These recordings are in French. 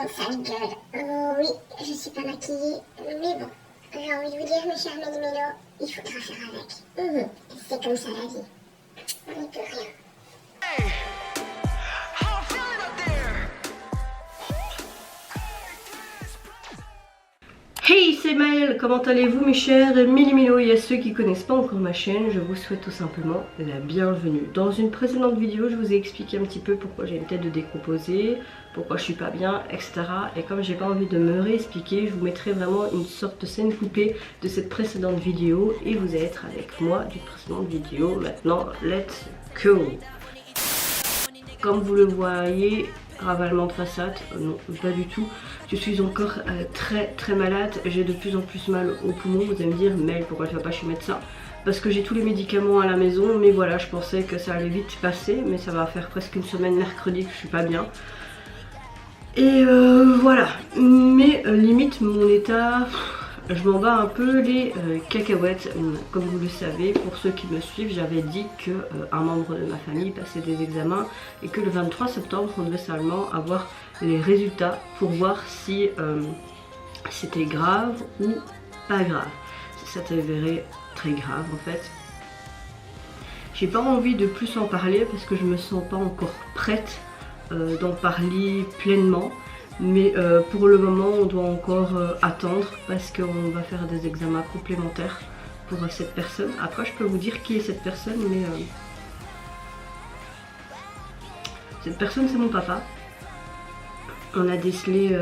une sale gueule. Oh oui, je suis pas maquillée, mais bon. J'ai envie de vous dire, mes chers Méli-Mélo, il faudra faire avec. C'est comme ça la vie. On n'y peut rien. Hey, c'est Maëlle, comment allez-vous mes chers Méli-Mélo? Et à ceux qui connaissent pas encore ma chaîne, je vous souhaite tout simplement la bienvenue. Dans une précédente vidéo, je vous ai expliqué un petit peu pourquoi j'ai une tête de décomposée, pourquoi je suis pas bien, etc. Et comme j'ai pas envie de me réexpliquer, je vous mettrai vraiment une sorte de scène coupée de cette précédente vidéo et vous allez être avec moi d'une précédente vidéo. Maintenant, let's go! Comme vous le voyez, ravalement de façade, non pas du tout, je suis encore très malade, j'ai de plus en plus mal aux poumons. Vous allez me dire, mais pourquoi tu vas pas chez le médecin? Parce que j'ai tous les médicaments à la maison, mais voilà, je pensais que ça allait vite passer, mais ça va faire presque une semaine mercredi que je suis pas bien. Et voilà, mais limite mon état, je m'en bats un peu les cacahuètes. Comme vous le savez, pour ceux qui me suivent, j'avais dit que un membre de ma famille passait des examens et que le 23 septembre on devait seulement avoir les résultats pour voir si c'était grave ou pas grave. Ça s'est avéré très grave en fait. J'ai pas envie de plus en parler parce que je me sens pas encore prête d'en parler pleinement. Mais pour le moment on doit encore attendre parce qu'on va faire des examens complémentaires pour cette personne. Après je peux vous dire qui est cette personne, mais cette personne c'est mon papa. On a décelé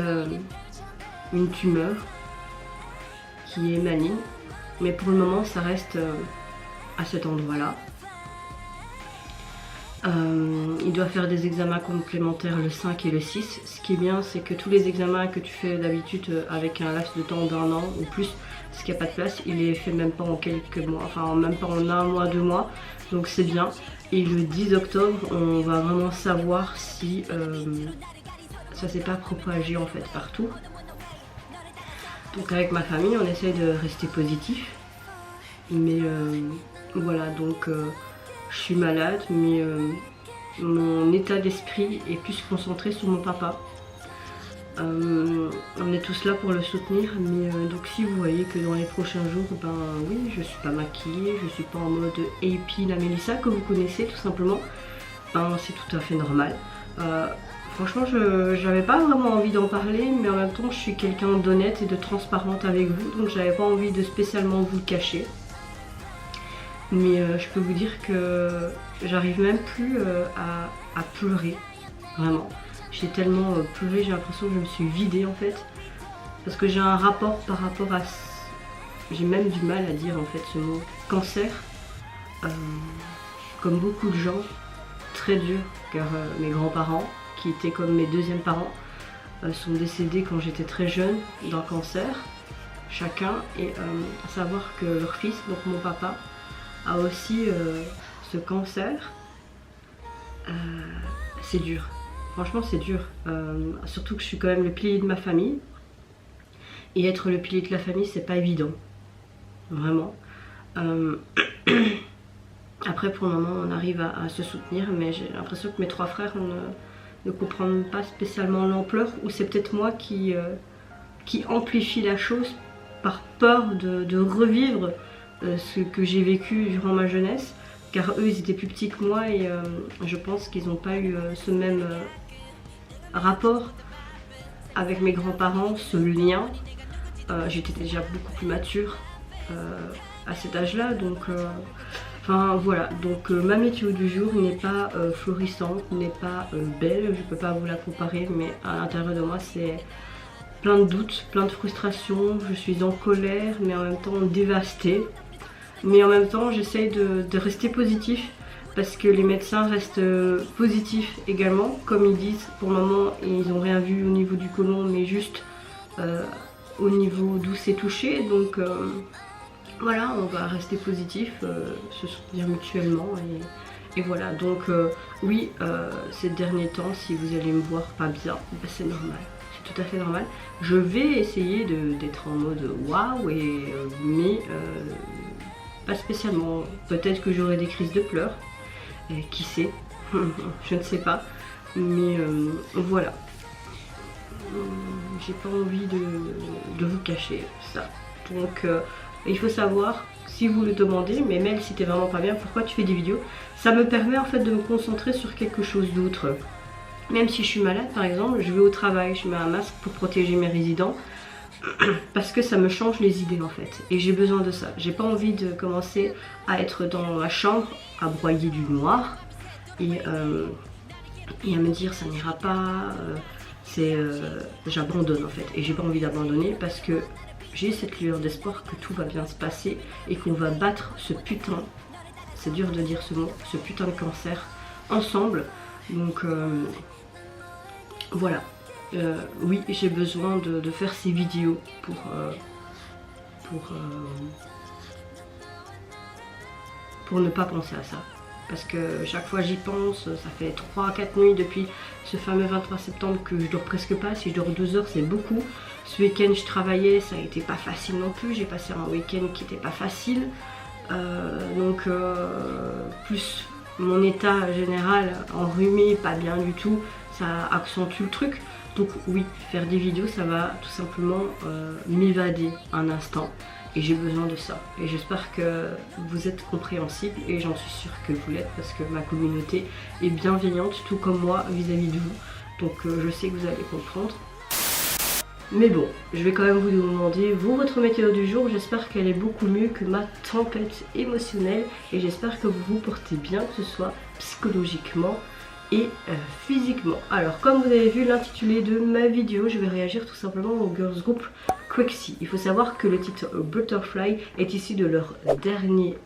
une tumeur qui est maligne, mais pour le moment ça reste à cet endroit là. Il doit faire des examens complémentaires le 5 et le 6. Ce qui est bien, c'est que tous les examens que tu fais d'habitude avec un laps de temps d'1 an ou plus, parce qu'il n'y a pas de place, il les fait même pas en quelques mois, enfin même pas en 1 mois, 2 mois, donc c'est bien. Et le 10 octobre, on va vraiment savoir si ça s'est pas propagé en fait partout. Donc avec ma famille, on essaye de rester positif, mais voilà, donc je suis malade, mais mon état d'esprit est plus concentré sur mon papa. On est tous là pour le soutenir, mais donc si vous voyez que dans les prochains jours, ben oui, je suis pas maquillée, je suis pas en mode AP la Mélissa que vous connaissez tout simplement, ben c'est tout à fait normal. Franchement, j'avais pas vraiment envie d'en parler, mais en même temps, je suis quelqu'un d'honnête et de transparente avec vous, donc j'avais pas envie de spécialement vous le cacher. Mais je peux vous dire que j'arrive même plus à pleurer, vraiment. J'ai tellement pleuré, j'ai l'impression que je me suis vidée en fait. Parce que j'ai un rapport par rapport à... J'ai même du mal à dire en fait ce mot. Cancer, comme beaucoup de gens, très dur. Car mes grands-parents, qui étaient comme mes deuxièmes parents, sont décédés quand j'étais très jeune d'un cancer, chacun. Et à savoir que leur fils, donc mon papa, a aussi ce cancer. C'est dur, franchement c'est dur, surtout que je suis quand même le pilier de ma famille et être le pilier de la famille c'est pas évident, vraiment. Après pour le moment on arrive à se soutenir, mais j'ai l'impression que mes 3 frères ne comprennent pas spécialement l'ampleur, ou c'est peut-être moi qui amplifie la chose par peur de revivre ce que j'ai vécu durant ma jeunesse, car eux ils étaient plus petits que moi et je pense qu'ils n'ont pas eu ce même rapport avec mes grands-parents, ce lien. J'étais déjà beaucoup plus mature à cet âge-là, donc enfin voilà, donc ma météo du jour n'est pas florissante, n'est pas belle, je peux pas vous la comparer, mais à l'intérieur de moi c'est plein de doutes, plein de frustrations, je suis en colère mais en même temps dévastée. Mais en même temps j'essaye de rester positif parce que les médecins restent positifs également. Comme ils disent, pour le moment ils n'ont rien vu au niveau du côlon, mais juste au niveau d'où c'est touché. Donc voilà, on va rester positif, se soutenir mutuellement et voilà. Donc oui, ces derniers temps, si vous allez me voir pas bien, bah, c'est normal. C'est tout à fait normal. Je vais essayer d'être en mode waouh, mais pas spécialement. Peut-être que j'aurai des crises de pleurs, qui sait, je ne sais pas, mais voilà. j'ai pas envie de vous cacher ça. Donc il faut savoir, si vous le demandez, mais Mel, si t'es vraiment pas bien, pourquoi tu fais des vidéos? Ça me permet en fait de me concentrer sur quelque chose d'autre. Même si je suis malade par exemple, je vais au travail, je mets un masque pour protéger mes résidents. Parce que ça me change les idées en fait. Et j'ai besoin de ça. J'ai pas envie de commencer à être dans ma chambre, à broyer du noir. Et à me dire ça n'ira pas. J'abandonne en fait. Et j'ai pas envie d'abandonner parce que j'ai cette lueur d'espoir que tout va bien se passer. Et qu'on va battre ce putain, c'est dur de dire ce mot, ce putain de cancer ensemble. Donc voilà. Oui, j'ai besoin de faire ces vidéos pour ne pas penser à ça. Parce que chaque fois j'y pense, ça fait 3-4 nuits depuis ce fameux 23 septembre que je dors presque pas. Si je dors 2 heures, c'est beaucoup. Ce week-end je travaillais, ça a été pas facile non plus. J'ai passé un week-end qui était pas facile. Plus mon état général enrhumé, pas bien du tout, ça accentue le truc. Donc oui, faire des vidéos, ça va tout simplement m'évader un instant. Et j'ai besoin de ça. Et j'espère que vous êtes compréhensible. Et j'en suis sûre que vous l'êtes. Parce que ma communauté est bienveillante, tout comme moi, vis-à-vis de vous. Donc je sais que vous allez comprendre. Mais bon, je vais quand même vous demander, vous, votre météo du jour. J'espère qu'elle est beaucoup mieux que ma tempête émotionnelle. Et j'espère que vous vous portez bien, que ce soit psychologiquement et physiquement. Alors comme vous avez vu l'intitulé de ma vidéo, je vais réagir tout simplement au girls group Quexy. Il faut savoir que le titre Butterfly est issu de leur dernier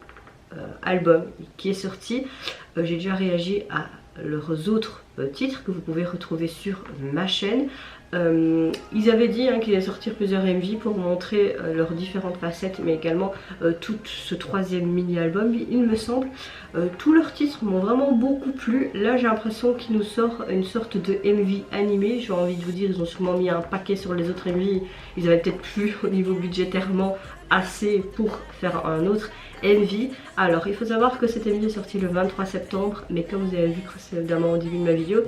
album qui est sorti. J'ai déjà réagi à leurs autres titres que vous pouvez retrouver sur ma chaîne. Ils avaient dit qu'ils allaient sortir plusieurs MV pour montrer leurs différentes facettes, mais également tout ce 3e mini-album, il me semble. Tous leurs titres m'ont vraiment beaucoup plu. Là, j'ai l'impression qu'ils nous sortent une sorte de MV animé. J'ai envie de vous dire, ils ont sûrement mis un paquet sur les autres MV. Ils avaient peut-être plus au niveau budgétairement assez pour faire un autre MV. Alors, il faut savoir que cet MV est sorti le 23 septembre, mais comme vous avez vu précédemment au début de ma vidéo,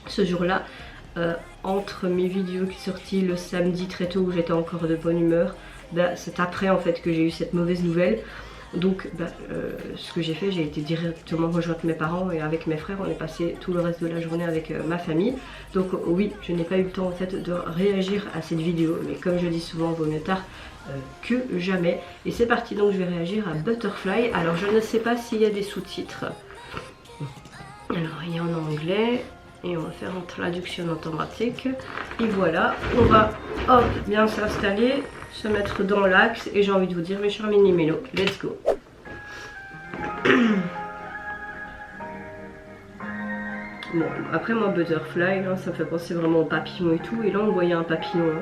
ce jour-là, entre mes vidéos qui sont sorties le samedi très tôt où j'étais encore de bonne humeur, c'est après en fait que j'ai eu cette mauvaise nouvelle. Donc ce que j'ai fait, j'ai été directement rejoindre mes parents et avec mes frères on est passé tout le reste de la journée avec ma famille. Donc oui, je n'ai pas eu le temps en fait de réagir à cette vidéo, mais comme je dis souvent, vaut mieux tard que jamais. Et c'est parti, donc je vais réagir à Butterfly. Alors je ne sais pas s'il y a des sous-titres. Alors il y a en anglais. Et on va faire une traduction automatique. Et voilà, on va hop bien s'installer, se mettre dans l'axe. Et j'ai envie de vous dire, mes chers mini-mélos, let's go. Bon, après moi Butterfly, ça me fait penser vraiment au papillon et tout. Et là on voyait un papillon.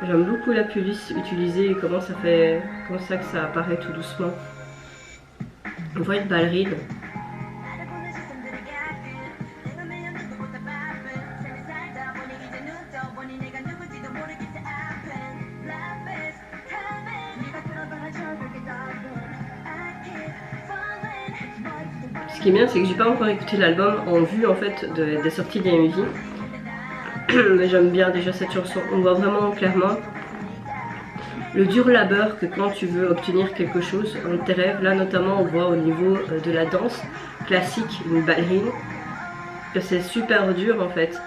J'aime beaucoup la police utilisée et comment ça fait, comme ça que ça apparaît tout doucement. On voit une ballerine. Ce qui est bien, c'est que j'ai pas encore écouté l'album en vue en fait des sorties des MV. Mais j'aime bien déjà cette chanson. On voit vraiment clairement le dur labeur que quand tu veux obtenir quelque chose, un de tes rêves. Là notamment on voit au niveau de la danse classique, une ballerine, que c'est super dur en fait.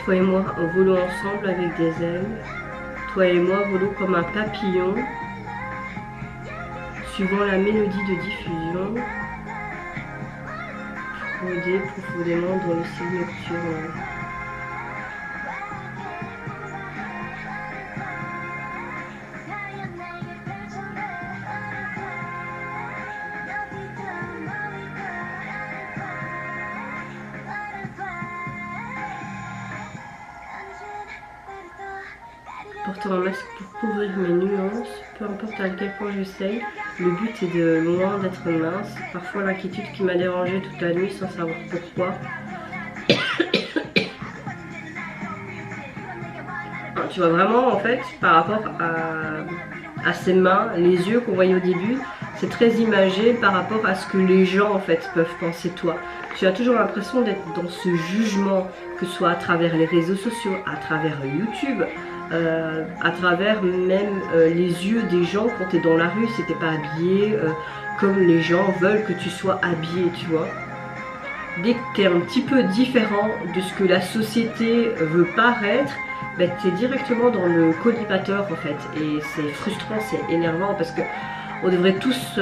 Toi et moi volons ensemble avec des ailes. Toi et moi volons comme un papillon, suivant la mélodie de diffusion, frauder profondément dans le ciel nocturne. Porter un masque pour couvrir mes nuances, peu importe à quel point j'essaye, le but est de loin d'être mince. Parfois l'inquiétude qui m'a dérangée toute la nuit sans savoir pourquoi. Tu vois vraiment en fait par rapport à ses mains, les yeux qu'on voyait au début, c'est très imagé par rapport à ce que les gens en fait peuvent penser de toi. Tu as toujours l'impression d'être dans ce jugement, que ce soit à travers les réseaux sociaux, à travers YouTube, à travers même les yeux des gens quand tu es dans la rue, si t'es pas habillé comme les gens veulent que tu sois habillé, tu vois. Dès que tu es un petit peu différent de ce que la société veut paraître, ben, tu es directement dans le collimateur en fait. Et c'est frustrant, c'est énervant parce que on devrait tous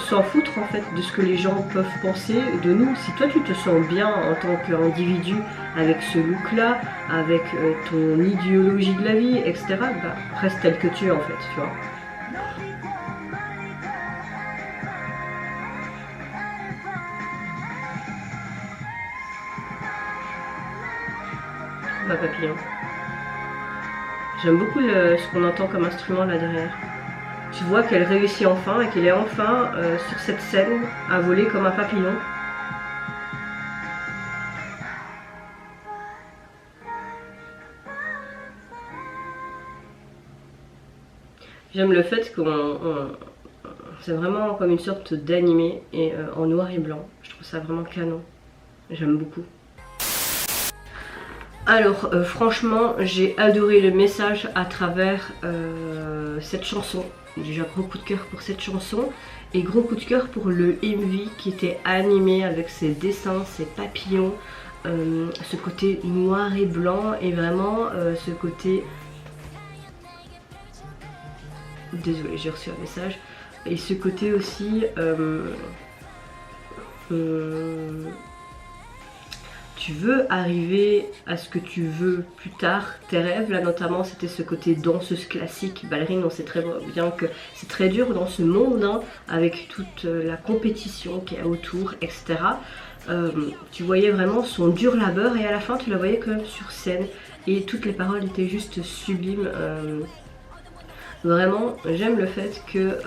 s'en foutre en fait de ce que les gens peuvent penser de nous. Si toi tu te sens bien en tant qu'individu avec ce look là, avec ton idéologie de la vie, etc., bah, reste tel que tu es en fait, tu vois. Ma papillon. J'aime beaucoup ce qu'on entend comme instrument là derrière. Tu vois qu'elle réussit enfin et qu'elle est enfin sur cette scène à voler comme un papillon. J'aime le fait qu'on... C'est vraiment comme une sorte d'animé et en noir et blanc. Je trouve ça vraiment canon. J'aime beaucoup. Alors franchement j'ai adoré le message à travers cette chanson. Déjà gros coup de cœur pour cette chanson et gros coup de cœur pour le MV qui était animé avec ses dessins, ses papillons, ce côté noir et blanc et vraiment ce côté... Désolée, j'ai reçu un message. Et ce côté aussi... tu veux arriver à ce que tu veux plus tard, tes rêves, là notamment c'était ce côté danseuse classique, ballerine, on sait très bien que c'est très dur dans ce monde, hein, avec toute la compétition qu'il y a autour, etc. Tu voyais vraiment son dur labeur et à la fin tu la voyais quand même sur scène et toutes les paroles étaient juste sublimes. Vraiment, j'aime le fait que...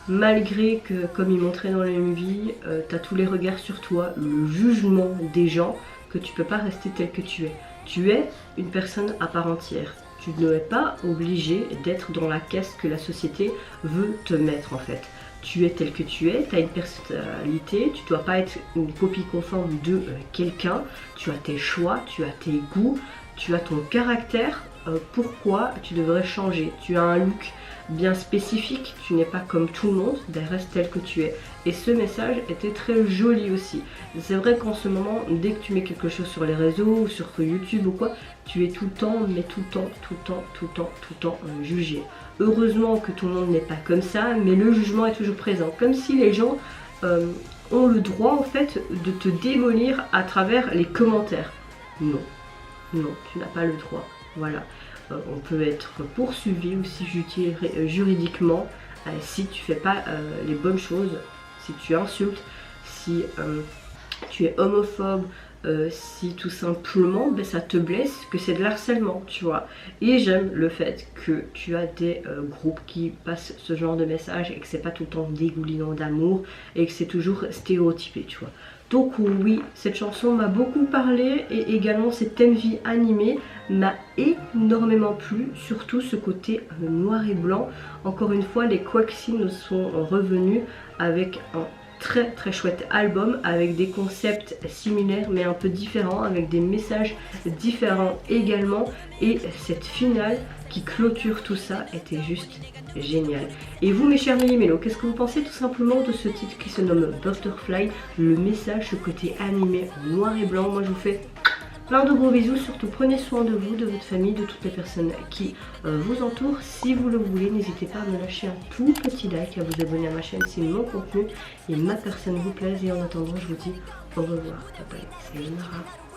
malgré que, comme il montrait dans le MV, t'as tous les regards sur toi, le jugement des gens, que tu peux pas rester tel que tu es. Tu es une personne à part entière. Tu n'es pas obligé d'être dans la caisse que la société veut te mettre en fait. Tu es tel que tu es, tu as une personnalité, tu dois pas être une copie conforme de quelqu'un. Tu as tes choix, tu as tes goûts, tu as ton caractère. Pourquoi tu devrais changer? Tu as un look bien spécifique, tu n'es pas comme tout le monde, ben reste tel que tu es. Et ce message était très joli aussi. C'est vrai qu'en ce moment, dès que tu mets quelque chose sur les réseaux ou sur YouTube ou quoi, tu es tout le temps, mais tout le temps jugé. Heureusement que tout le monde n'est pas comme ça, mais le jugement est toujours présent. Comme si les gens ont le droit en fait de te démolir à travers les commentaires. Non, non, tu n'as pas le droit. Voilà. On peut être poursuivi aussi juridiquement si tu fais pas les bonnes choses, si tu insultes, si tu es homophobe, si tout simplement ben, ça te blesse, que c'est de l'harcèlement, tu vois. Et j'aime le fait que tu as des groupes qui passent ce genre de message et que c'est pas tout le temps dégoulinant d'amour et que c'est toujours stéréotypé, tu vois. Donc oui, cette chanson m'a beaucoup parlé et également cet MV animé m'a énormément plu, surtout ce côté noir et blanc. Encore une fois, les Quaxi nous sont revenus avec un très chouette album avec des concepts similaires mais un peu différents, avec des messages différents également, et cette finale qui clôture tout ça était juste génial. Et vous mes chers Méli-Mélo, qu'est-ce que vous pensez tout simplement de ce titre qui se nomme Butterfly, le message, ce côté animé en noir et blanc? Moi je vous fais plein de gros bisous, surtout prenez soin de vous, de votre famille, de toutes les personnes qui vous entourent. Si vous le voulez, n'hésitez pas à me lâcher un tout petit like, à vous abonner à ma chaîne si mon contenu et ma personne vous plaisent. Et en attendant, je vous dis au revoir. Bye bye, c'est Nara.